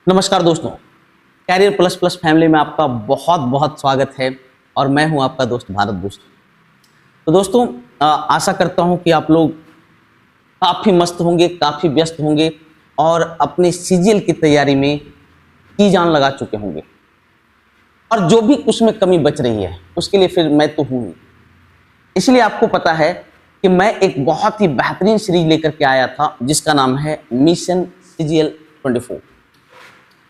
नमस्कार दोस्तों, career plus plus family में आपका बहुत बहुत स्वागत है और मैं हूं आपका दोस्त भारत भूषण। तो दोस्तों, आशा करता हूं कि आप लोग काफ़ी मस्त होंगे, काफ़ी व्यस्त होंगे और अपने सीजीएल की तैयारी में जी जान लगा चुके होंगे। और जो भी उसमें कमी बच रही है उसके लिए फिर मैं तो हूँ ही। इसलिए आपको पता है कि मैं एक बहुत ही बेहतरीन सीरीज लेकर के आया था जिसका नाम है मिशन सीजीएल 24,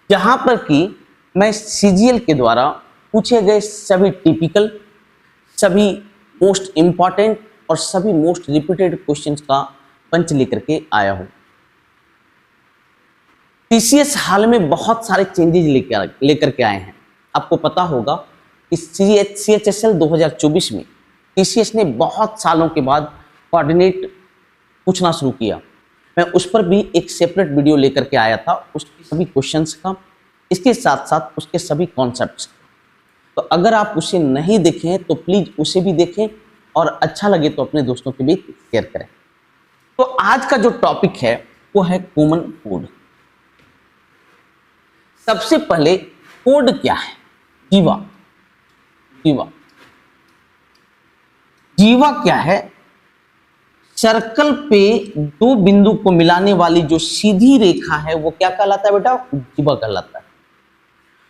जहां पर कि मैं सीजीएल के द्वारा पूछे गए सभी टिपिकल, सभी मोस्ट इंपॉर्टेंट और सभी मोस्ट रिपीटेड क्वेश्चंस का पंच लेकर के आया हूं। टीसीएस हाल में बहुत सारे चेंजेस लेकर के आए हैं। आपको पता होगा कि सीएचएसएल 2024 में टीसीएस ने बहुत सालों के बाद कोऑर्डिनेट पूछना शुरू किया। मैं उस पर भी एक सेपरेट वीडियो लेकर के आया था, उसके सभी क्वेश्चंस का, इसके साथ साथ उसके सभी कॉन्सेप्ट्स। तो अगर आप उसे नहीं देखें तो प्लीज उसे भी देखें और अच्छा लगे तो अपने दोस्तों के बीच शेयर करें। तो आज का जो टॉपिक है वो है कॉमन कोड। सबसे पहले कोड क्या है? जीवा। जीवा जीवा क्या है? सर्कल पे दो बिंदु को मिलाने वाली जो सीधी रेखा है वो क्या कहलाता है बेटा? जीवा कहलाता है।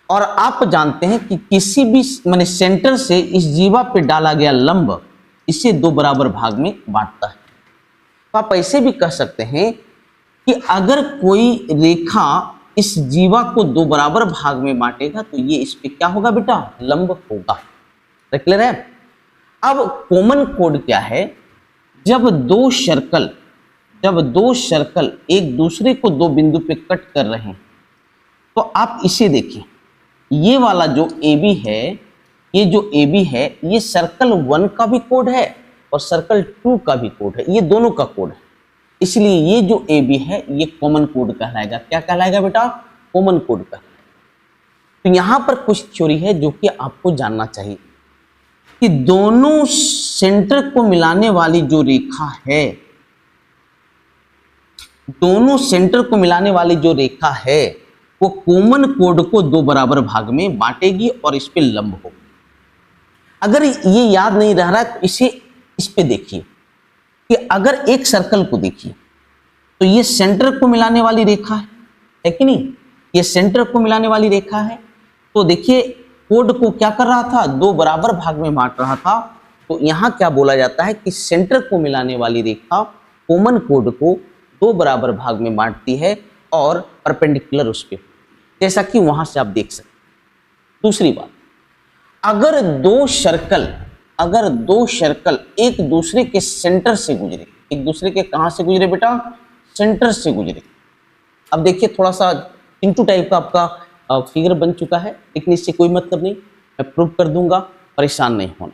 और आप जानते हैं कि किसी भी माने सेंटर से इस जीवा पे डाला गया लंब इसे दो बराबर भाग में बांटता है। तो आप ऐसे भी कह सकते हैं कि अगर कोई रेखा इस जीवा को दो बराबर भाग में बांटेगा तो ये इस पे क्या होगा बेटा? लंब होगा। क्लियर है? अब कॉमन कोड क्या है? जब दो सर्कल एक दूसरे को दो बिंदु पे कट कर रहे हैं तो आप इसे देखिए, ये वाला जो AB है, ये जो AB है ये सर्कल 1 का भी कोड है और सर्कल 2 का भी कोड है, ये दोनों का कोड है। इसलिए ये जो AB है ये कॉमन कोड कहलाएगा। क्या कहलाएगा बेटा? कॉमन कोड कहलाएगा। तो यहां पर कुछ थ्योरी है जो कि आपको जानना चाहिए कि दोनों सेंटर को मिलाने वाली जो रेखा है, दोनों सेंटर को मिलाने वाली जो रेखा है वो कॉमन कोड को दो बराबर भाग में बांटेगी और इस पे लंब होगा। अगर ये याद नहीं रह रहा है तो इस पे देखिए कि अगर एक सर्कल को देखिए तो ये सेंटर को मिलाने वाली रेखा है कि नहीं? ये सेंटर को मिलाने वाली रेखा है। तो देखिए कोड को क्या कर रहा था? दो बराबर भाग में बांट रहा था। तो यहां क्या बोला जाता है कि सेंटर को मिलाने वाली रेखा कॉमन कोड को दो बराबर भाग में बांटती है और परपेंडिकुलर उस पे, जैसा कि वहां से आप देख सकते। दूसरी बात, अगर दो सर्कल एक दूसरे के सेंटर से गुजरे, एक दूसरे के कहां से गुजरे बेटा? सेंटर से गुजरे। अब देखिए थोड़ा सा चिंटू टाइप का आपका फिगर बन चुका है, लेकिन इससे कोई मतलब नहीं, मैं प्रूव कर दूंगा, परेशान नहीं होना।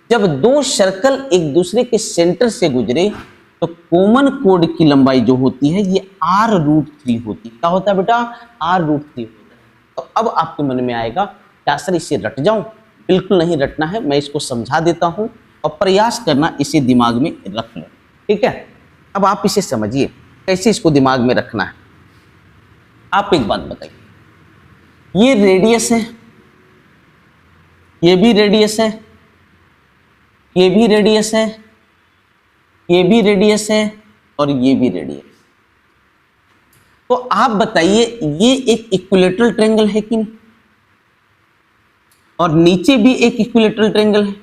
जब दो सर्कल एक दूसरे के सेंटर से गुजरे तो कॉमन कोड की लंबाई जो होती है ये r√3 होती है। क्या होता है बेटा? r√3 होता है। तो अब आपके मन में आएगा क्या सर इसे रट जाऊं? बिल्कुल नहीं रटना है, मैं इसको समझा देता हूं और प्रयास करना इसे दिमाग में रख लो। ठीक है? अब आप इसे समझिए कैसे इसको दिमाग में रखना है। आप एक बात बताइए, ये रेडियस है, ये भी रेडियस है, ये भी रेडियस है, ये भी रेडियस है और ये भी रेडियस। तो आप बताइए ये एक इक्विलेटरल ट्रायंगल है कि नहीं? और नीचे भी एक इक्विलेटरल ट्रायंगल है।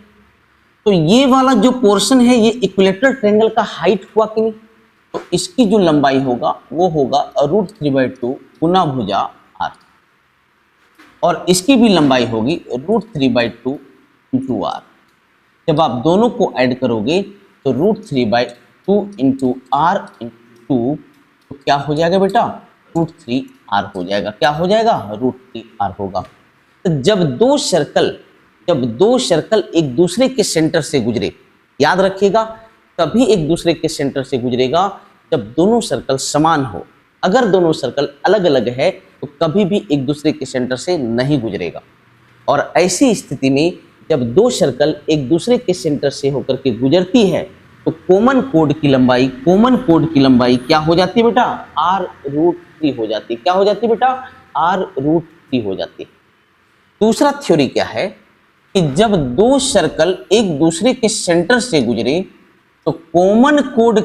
तो ये वाला जो पोर्शन है ये इक्विलेटरल ट्रायंगल का हाइट हुआ कि नहीं? तो इसकी जो लंबाई होगा वो होगा √3/2 गुना भुजा r, और इसकी भी लंबाई होगी √3/2 × r। जब आप दोनों को ऐड करोगे तो √3/2 × r × 2 तो क्या हो जाएगा बेटा? √3r हो जाएगा। क्या हो जाएगा? √3r होगा। तो जब दो सर्कल एक दूसरे के सेंटर से गुजरे, याद रखिएगा तभी एक दूसरे के सेंटर से गुजरेगा जब दोनों सर्कल समान हो। अगर दोनों सर्कल अलग अलग है तो कभी भी एक दूसरे के सेंटर से नहीं गुजरेगा। और ऐसी स्थिति में जब दो सर्कल एक दूसरे के सेंटर से होकर के गुजरती है तो कॉमन कोड की लंबाई क्या हो जाती है बेटा? r√3 हो जाती है। क्या हो जाती है बेटा? r√3 हो जाती है। दूसरा थ्योरी क्या है कि जब दो सर्कल एक दूसरे के सेंटर से गुजरे तो कॉमन कोड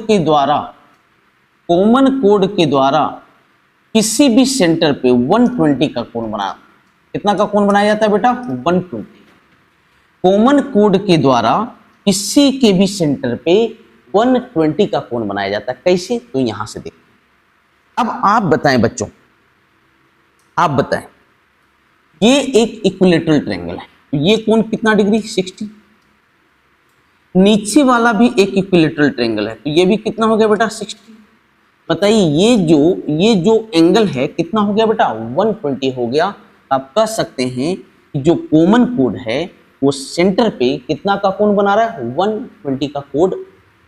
के द्वारा किसी भी सेंटर पे 120 का कोण बना, कितना का कोण बनाया जाता है बेटा? 120। कॉमन कोड के द्वारा किसी के भी सेंटर पे 120 का कोण बनाया जाता है। कैसे? तो यहां से देख। अब आप बताएं बच्चों, आप बताएं, ये एक इक्विलेटरल ट्रायंगल है, ये कोण कितना डिग्री? 60। नीचे वाला भी एक इक्विलेटरल ट्रायंगल है, तो ये भी कितना हो गया बेटा? 60। बताइए ये जो एंगल है कितना हो गया बेटा? 120 हो गया। आप कह सकते हैं कि जो कॉमन कोड है वो सेंटर पे कितना का कोण बना रहा है? 120 का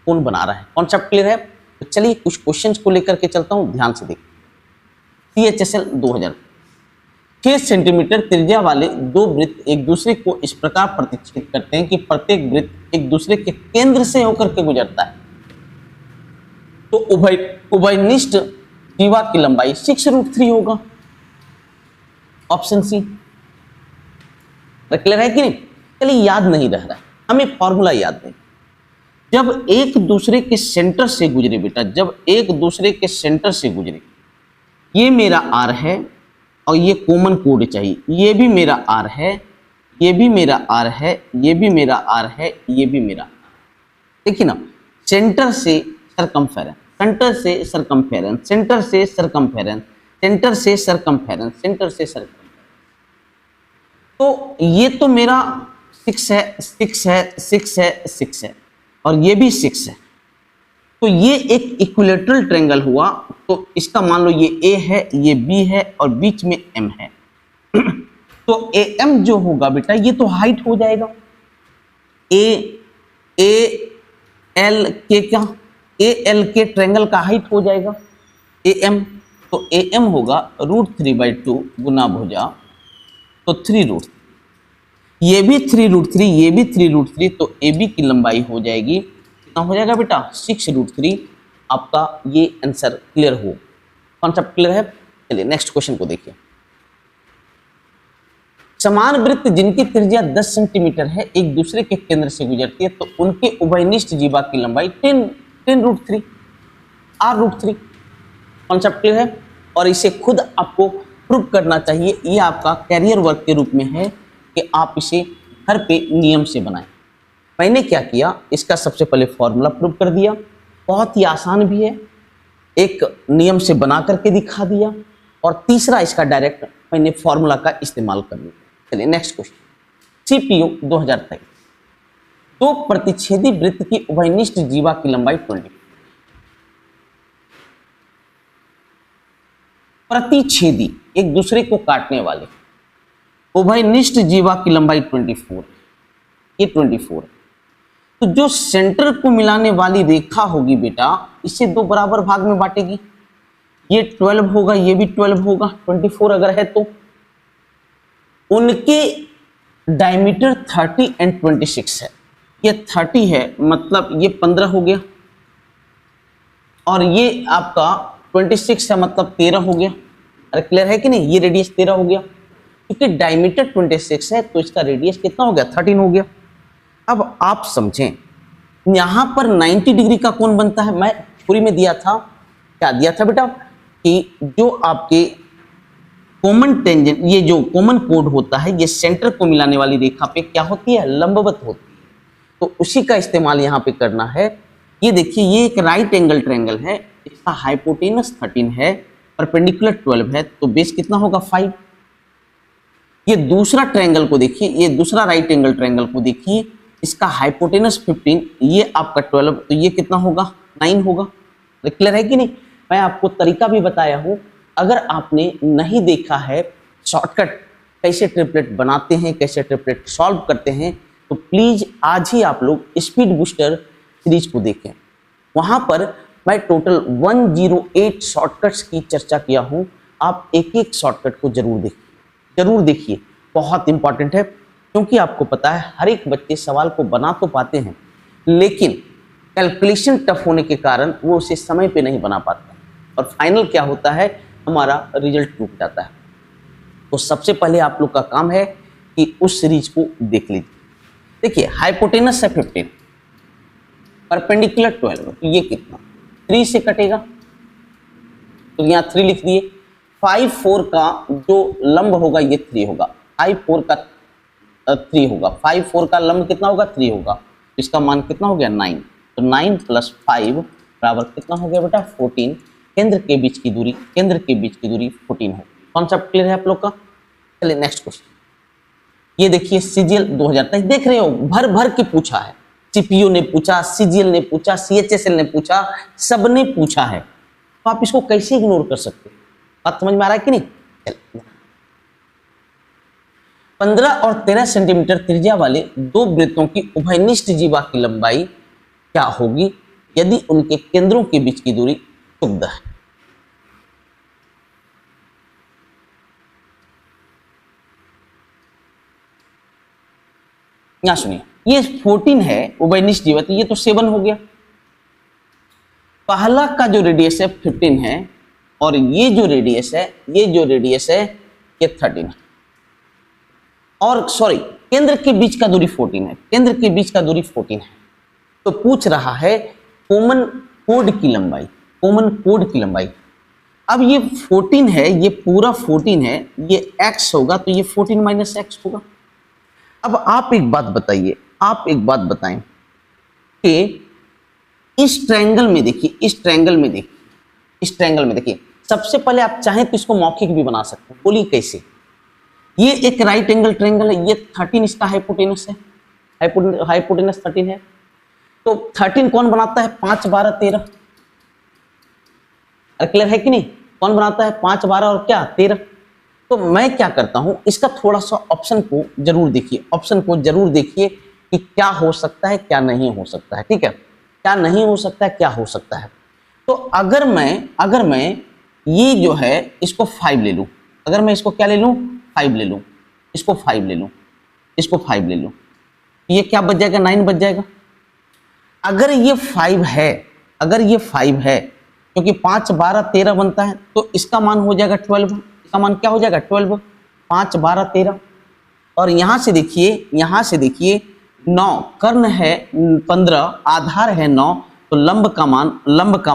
कोण बना रहा है। कॉन्सेप्ट क्लियर है? तो चलिए कुछ क्वेश्चंस को लेकर के चलता हूं, ध्यान से देखिए। CHSL 2000, 6 सेंटीमीटर त्रिज्या वाले दो वृत्त एक दूसरे को इस प्रकार प्रतिच्छेद करते हैं कि प्रत्येक वृत्त एक दूसरे के केंद्र से होकर के गुजरता है, तो उभयनिष्ठ जीवा की लंबाई 6√3 होगा। Option C. क्लियर है कि नहीं? चलिए, याद नहीं रह रहा है, हमें फॉर्मूला याद नहीं। जब एक दूसरे के सेंटर से गुजरे बेटा, जब एक दूसरे के सेंटर से गुजरे, ये मेरा आर है और ये कॉमन कोड चाहिए, ये भी मेरा आर है, ये भी मेरा आर है, ये भी मेरा आर है, ये भी मेरा। देखिए ना, सेंटर से सरकमफेरेंस, सेंटर से सरकमफेरेंस, सेंटर से सरकमफेरेंस, सेंटर से सरकमफेरेंस, सेंटर से सरकमफेरेंस। तो ये तो मेरा 6 है, 6 है, 6 है, 6 है, और ये भी 6 है। तो ये एक इक्विलेटरल ट्रायंगल हुआ। तो इसका मान लो ये A है, ये B है और बीच में M है। तो AM जो होगा बेटा, ये तो हाइट हो जाएगा। AL के ट्रायंगल का हाइट हो जाएगा AM। तो AM होगा √3/2 गुना भुजा, तो 3√3। ये भी 3√3, ये भी 3√3, तो AB की लंबाई हो जाएगी, कितना हो जाएगा बेटा? 6√3। आपका ये आंसर क्लियर हो, कॉन्सेप्ट क्लियर है? चलिए नेक्स्ट क्वेश्चन को देखिए। समान वृत्त जिनकी त्रिज्या 10 सेंटीमीटर है एक दूसरे के केंद्र से गुजरती है, तो उनके उभयनिष्ठ जीवा की लंबाई 10√3 r√3। कॉन्सेप्ट क्लियर है? और इसे खुद आपको प्रूव करना चाहिए। ये आपका कैरियर वर्क के रूप में है कि आप इसे घर पे नियम से बनाएं। मैंने क्या किया, इसका सबसे पहले फॉर्मूला प्रूव कर दिया, बहुत ही आसान भी है, एक नियम से बना करके दिखा दिया, और तीसरा इसका डायरेक्ट मैंने फॉर्मूला का इस्तेमाल कर लिया। चलिए नेक्स्ट क्वेश्चन। CPO 2023, तो प्रतिच्छेदी वृत्त की उभयनिष्ठ जीवा की लंबाई 20। प्रतिच्छेदी एक दूसरे को काटने वाले उभयनिष्ठ जीवा की लंबाई 24, ये 24। तो जो सेंटर को मिलाने वाली रेखा होगी बेटा, इसे दो बराबर भाग में बांटेगी। ये 12 होगा, ये भी 12 होगा। 24 अगर है तो उनके डायमीटर 30 एंड 26 है। ये 30 है, मतलब ये 15 हो गया, और ये आपका 26 है, मतलब 13 हो गया। अरे क्लियर है कि नहीं? ये रेडियस 13 हो गया, क्योंकि डायमीटर 26 है, तो इसका रेडियस कितना हो गया? 13 हो गया। अब आप समझें, यहां पर 90 डिग्री का कोण बनता है। मैं थ्योरी में दिया था, क्या दिया था बेटा, कि जो आपके कॉमन टेंजेंट, ये जो कॉमन कोड होता है, ये सेंटर को मिलाने वाली रेखा पे क्या होती है? लंबवत होती है। तो उसी का इस्तेमाल यहाँ पे करना है। ये देखिए, ये एक राइट एंगल ट्रायंगल है, इसका हाइपोटेनस 13 है, परपेंडिकुलर 12 है, तो बेस कितना होगा? 5। ये दूसरा ट्रायंगल को देखिए, ये दूसरा राइट एंगल ट्रायंगल को देखिए, इसका हाइपोटेनस 15, ये आपका 12, तो ये कितना होगा? 9 होगा। क्लियर है कि नहीं? मैं आपको तरीका भी बताया हूं, अगर आपने नहीं देखा है शॉर्टकट कैसे ट्रिपलेट बनाते हैं, कैसे ट्रिपलेट सॉल्व करते हैं, तो प्लीज आज ही आप लोग स्पीड बूस्टर सीरीज को देखें। वहां पर मैं टोटल 108 शॉर्टकट्स की चर्चा किया हूं। आप एक एक शॉर्टकट को जरूर देखिए, बहुत इंपॉर्टेंट है, क्योंकि आपको पता है हर एक बच्चे सवाल को बना तो पाते हैं, लेकिन कैलकुलेशन टफ होने के कारण वो उसे समय पे नहीं बना पाते, और फाइनल क्या होता है, हमारा रिजल्ट टूट जाता है। तो सबसे पहले आप लोग का काम है कि उस सीरीज को देख लीजिए। देखिए हाइपोटेनस है 15, परपेंडिकुलर 12, तो ये कितना 3 से कटेगा, तो यहाँ 3 लिख दिए। 5 4 का जो लंब होगा ये 3 होगा, 5 4 का 3 होगा, 5 4 का लंब कितना होगा 3 होगा, इसका मान कितना हो गया 9, तो 9 + 5 बराबर कितना हो गया बेटा 14। केंद्र के बीच की दूरी 14 हो। कॉन्सेप्ट क्लियर है आप लोग का। चलिए नेक्स्ट क्वेश्चन, ये देखिए सीजीएल 2023 देख रहे हो, भर भर के पूछा है, सीपीयू ने पूछा, सीजीएल ने पूछा, सीएचएसएल ने पूछा, सबने पूछा है, तो आप इसको कैसे इग्नोर कर सकते हो? बात समझ में आ रहा है कि नहीं? चलिए 15 और 13 सेंटीमीटर त्रिज्या वाले दो वृत्तों की उभयनिष्ठ जीवा की लंबाई क्या होगी यदि उनके केंद्रों के बीच की दूरी क्षुब्ध है? यहां सुनिए, ये 14 है उभयनिष्ठ जीवा, तो ये तो 7 हो गया। पहला का जो रेडियस है 15 है और ये जो रेडियस है ये 13 है। और सॉरी, केंद्र के बीच का दूरी 14 है, केंद्र के बीच का दूरी 14 है। तो पूछ रहा है कॉमन कोड की लंबाई, कॉमन कोड की लंबाई। अब ये 14 है, ये पूरा 14 है, ये x होगा, तो ये 14 - x होगा। अब आप एक बात बताइए, आप एक बात बताएं कि इस ट्रायंगल में देखिए, इस ट्रायंगल में देखिए, इस ट्रायंगल में देखिए, सबसे पहले आप चाहें तो इसको मौखिक भी बना सकते हैं। बोलिए कैसे? ये एक राइट एंगल ट्रायंगल है, ये 13 इसका हाइपोटेनस है, हाइपोटेनस 13 है। तो 13 कौन बनाता है? 5 12 13। क्लियर है कि नहीं? कौन बनाता है? 5 12 और क्या 13। तो मैं क्या करता हूं, इसका थोड़ा सा ऑप्शन को जरूर देखिए, ऑप्शन को जरूर देखिए कि क्या हो सकता है क्या नहीं हो सकता है। ठीक है, क्या नहीं हो सकता है क्या हो सकता है। तो अगर मैं ये जो है इसको 5 ले लूं, अगर मैं इसको क्या ले लूं 5 ले लूं, इसको 5 ले लूं, इसको 5 ले लूं, ये क्या बच जाएगा 9 बच जाएगा। अगर ये 5 है, अगर ये 5 है, क्योंकि 5 12 13 बनता है, तो इसका मान हो जाएगा 12, इसका मान क्या हो जाएगा 12, 5 12 13। और यहां से देखिए 9 कर्ण है 15, आधार है 9, तो लंब का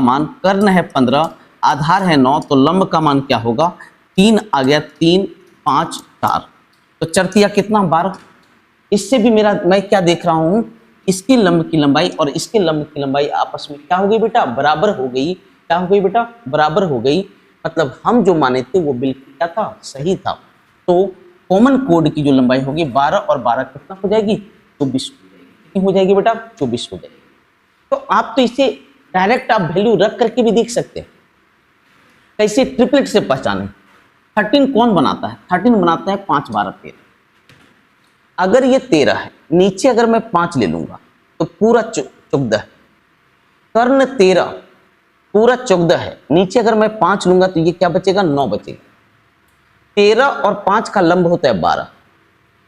मान कर्ण है 15, आधार है 9, तो लंब का मान क्या होगा 3 आ गया, 3 5 4, तो चरतिया कितना 12। इससे भी मैं क्या देख रहा हूं, इसकी लंब की लंबाई और इसके लंब की लंबाई आपस में क्या हो गई बेटा बराबर हो गई। क्या हो गई बेटा बराबर हो गई, मतलब हम जो माने थे वो बिल्कुल क्या था सही था। तो कॉमन कोड की जो लंबाई होगी 12 और 12 कितना हो जाएगी 24 हो जाएगी बेटा 24 हो जाएगी। तो आप तो इसे डायरेक्ट आप वैल्यू रख करके भी देख सकते हैं। कैसे ट्रिपलेट से पहचाने? 13 कौन बनाता है? 13 बनाता है 5 12 13। अगर ये 13 है, नीचे अगर मैं 5 ले लूंगा तो पूरा 14 है। कर्ण 13 पूरा 14 है, नीचे अगर मैं 5 लूंगा तो ये क्या बचेगा 9 बचेगा। 13 और 5 का लंब होता है 12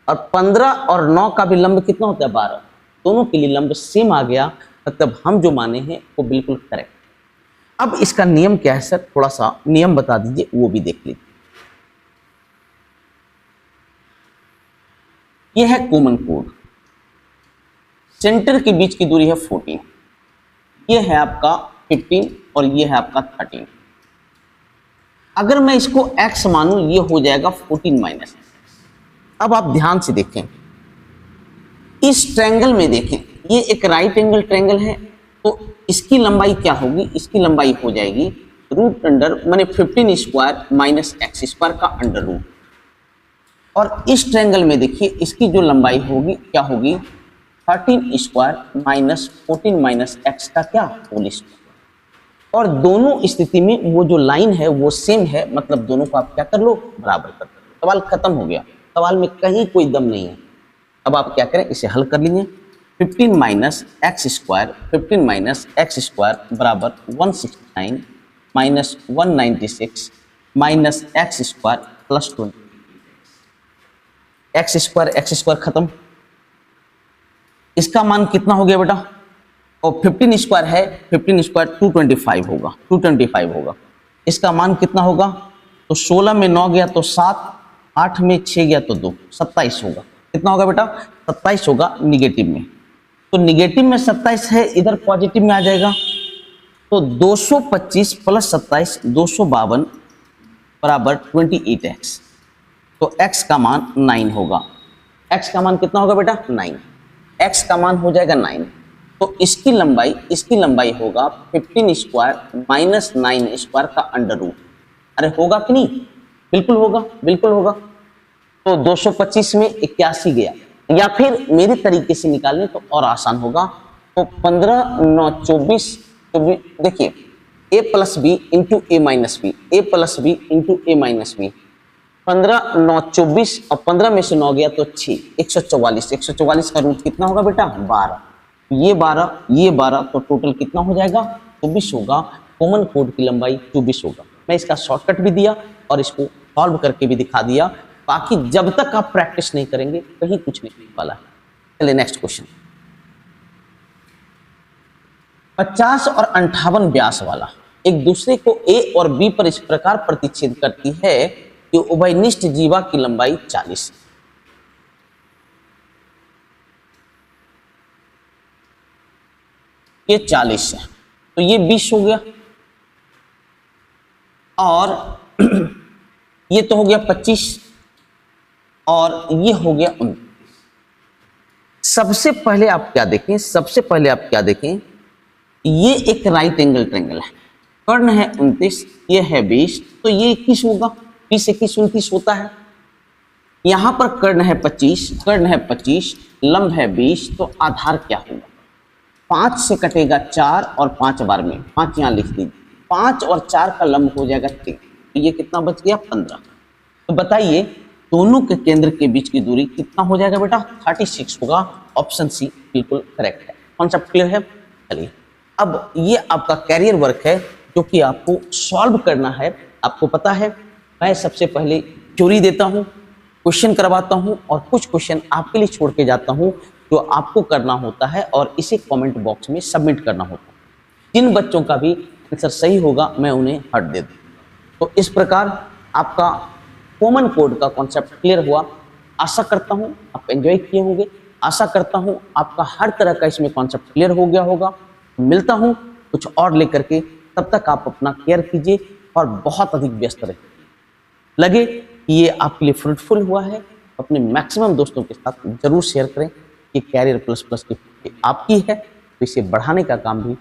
और 15 और 9 का भी लंब कितना होता है 12, दोनों के लिए लंब सेम आ गया, मतलब हम जो माने हैं वो बिल्कुल करेक्ट। अब इसका नियम क्या है सर, थोड़ा सा नियम बता दीजिए, वो भी देख लीजिए। यह है कॉमन कोड, सेंटर के बीच की दूरी है 14, ये है आपका 15 और ये है आपका 13। अगर मैं इसको x मानूं ये हो जाएगा 14 - x। अब आप ध्यान से देखें, इस ट्रायंगल में देखें, ये एक राइट एंगल ट्रायंगल है, तो इसकी लंबाई क्या होगी, इसकी लंबाई हो जाएगी रूट अंडर माने 15 स्क्वायर माइनस x स्क्वायर का अंडर रूट। और इस ट्रायंगल में देखिए इसकी जो लंबाई होगी क्या होगी 13 स्क्वायर माइनस 14 - x का क्या होल स्क्वायर। और दोनों स्थिति में वो जो लाइन है वो सेम है, मतलब दोनों को आप क्या कर लो बराबर कर लो। सवाल खत्म हो गया, सवाल में कहीं कोई दम नहीं है। अब आप क्या करें, इसे हल कर लीजिए। 15 - x स्क्वायर, 15 - x स्क्वायर बराबर 169 minus 196 minus x square plus 20। x square खत्म, इसका मान कितना हो गया बेटा, और 15 स्क्वायर है, 15 स्क्वायर 225 होगा, 225 होगा। इसका मान कितना होगा, तो 16 में 9 गया तो 7 8 में 6 गया तो 2, 27 होगा। कितना होगा बेटा? 27 होगा निगेटिव में। तो निगेटिव में 27 है, इधर पॉजिटिव में आ जाएगा। तो 225 प्लस 27 252 बराबर 28x। तो x का मान 9 होगा। x का मान कितना होगा बेटा? 9। x का मान हो जाएगा 9। तो इसकी लंबाई होगा 15 स्क्वायर माइनस 9 स्क्वायर का अंडर रूट। अरे होगा कि नहीं? बिल्कुल होगा, बिल्कुल होगा। तो 225 में 81 गया, या फिर मेरे तरीके से निकालने तो और आसान होगा। तो 15 9 24, देखिए a plus B into A minus B, A plus B into A minus B. 15 9 24 और 15 में से 9 गया तो 6, 144। 144 का रूट कितना होगा बेटा? 12। ये 12 तो टोटल कितना हो जाएगा? 24 होगा। कॉमन कोड की लंबाई 24 होगा। मैं इसका शॉर्टकट भी दिया और इसको सॉल्व करके भी दिखा दिया। बाकी जब तक आप प्रैक्टिस नहीं करेंगे कहीं कुछ नहीं वाला है। चलिए नेक्स्ट क्वेश्चन। 50 और 58 व्यास वाला एक दूसरे को ए और बी पर इस प्रकार प्रतिच्छेद करती है कि उभयनिष्ठ जीवा की लंबाई 40 है। ये 40 है तो ये 20 हो गया, और ये तो हो गया 25, और ये हो गया 29। सबसे पहले आप क्या देखें, ये एक राइट एंगल ट्रायंगल है। कर्ण है 29, ये है 20, तो ये 21 होगा। 20 21 29 होता है। यहां पर कर्ण है 25, लंब है 20, तो आधार क्या होगा? 5 से कटेगा 4 और 5 बार में 5 यहां लिख दीजिए। 5 और 4 का लंब हो जाएगा 3, तो ये कितना बच गया? 15। तो बताइए दोनों के केंद्र के बीच की दूरी कितना हो जाएगा बेटा? 36 होगा। ऑप्शन सी बिल्कुल करेक्ट है। कॉन्सेप्ट क्लियर है? चलिए अब ये आपका कैरियर वर्क है जो कि आपको सॉल्व करना है। आपको पता है मैं सबसे पहले थ्योरी देता हूँ, क्वेश्चन करवाता हूँ, और कुछ क्वेश्चन आपके लिए छोड़ के जाता हूँ जो आपको करना होता है और इसे कमेंट बॉक्स में सबमिट करना होता है। जिन बच्चों का भी आंसर सही होगा मैं उन्हें हट दे दूँ। तो इस प्रकार आपका कॉमन कोड का कॉन्सेप्ट क्लियर हुआ। आशा करता हूँ आप एंजॉय किए होंगे। आशा करता हूँ आपका हर तरह का इसमें कॉन्सेप्ट क्लियर हो गया होगा। मिलता हूँ कुछ और लेकर के, तब तक आप अपना केयर कीजिए और बहुत अधिक व्यस्त रहिए। लगे कि ये आपके लिए फ्रूटफुल हुआ है, अपने मैक्सिमम दोस्तों के साथ जरूर शेयर करें। कि कैरियर प्लस प्लस की आपकी है, तो इसे बढ़ाने का काम भी